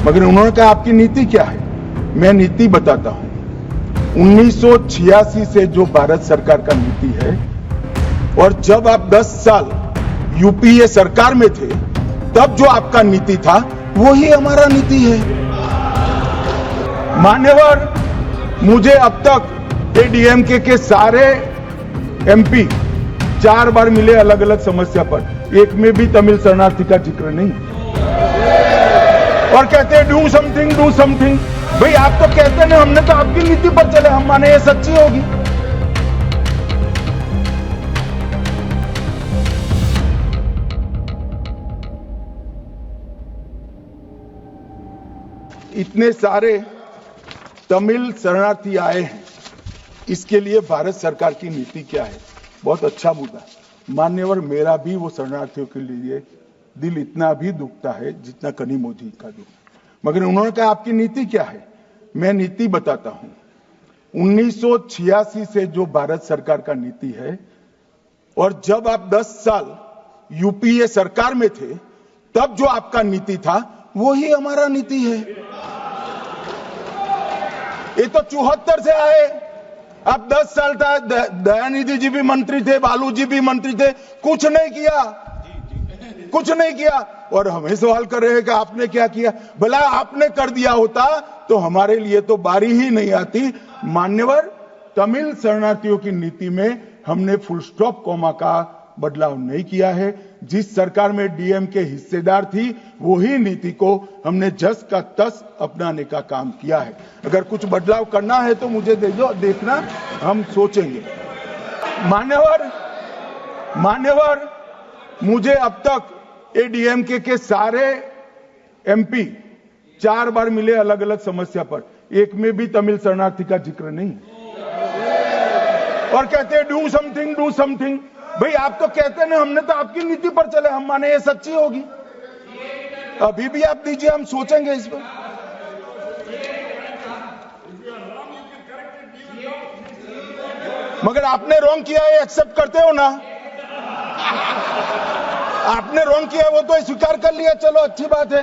मगर उन्होंने कहा आपकी नीति क्या है? मैं नीति बताता हूं। 1986 से जो भारत सरकार का नीति है, और जब आप 10 साल यूपीए सरकार में थे तब जो आपका नीति था वही हमारा नीति है। मान्यवर, मुझे अब तक एडीएमके के सारे एमपी 4 बार मिले अलग अलग समस्या पर, एक में भी तमिल शरणार्थी का जिक्र नहीं। और कहते हैं डू समथिंग डू समथिंग। भाई आप तो कहते हैं हमने तो आपकी नीति पर चले, हम माने ये सच्ची होगी। इतने सारे तमिल शरणार्थी आए हैं, इसके लिए भारत सरकार की नीति क्या है? बहुत अच्छा मुद्दा। मान्यवर, मेरा भी वो शरणार्थियों के लिए दिल इतना भी दुखता है जितना कनी मोदी का दुख। मगर उन्होंने कहा आपकी नीति क्या है? मैं नीति बताता हूं। 1986 से जो भारत सरकार का नीति है, और जब आप 10 साल यूपीए सरकार में थे तब जो आपका नीति था वही हमारा नीति है। ये तो 74 से आए, अब 10 साल था, दयानिधि जी भी मंत्री थे, बालू जी भी मंत्री थे, कुछ नहीं किया, कुछ नहीं किया। और हमें सवाल कर रहे हैं कि आपने क्या किया? भला आपने कर दिया होता तो हमारे लिए तो बारी ही नहीं आती। मान्यवर, तमिल शरणार्थियों की नीति में हमने फुल स्टॉप कॉमा का बदलाव नहीं किया है। जिस सरकार में डीएम के हिस्सेदार थी वही नीति को हमने जस का तस अपनाने का काम किया है। अगर कुछ बदलाव करना है तो मुझे दे दो, देखना, हम सोचेंगे। मान्यवर, मुझे अब तक एडीएमके के सारे एमपी 4 बार मिले अलग अलग समस्या पर, एक में भी तमिल शरणार्थी का जिक्र नहीं। और कहते हैं डू समथिंग डू समथिंग। भाई आप तो कहते हैं हमने तो आपकी नीति पर चले, हम माने ये सच्ची होगी। अभी भी आप दीजिए, हम सोचेंगे इस पर। मगर आपने रॉन्ग किया है, एक्सेप्ट करते हो ना? आपने रॉन्ग किया वो तो स्वीकार कर लिया, चलो अच्छी बात है।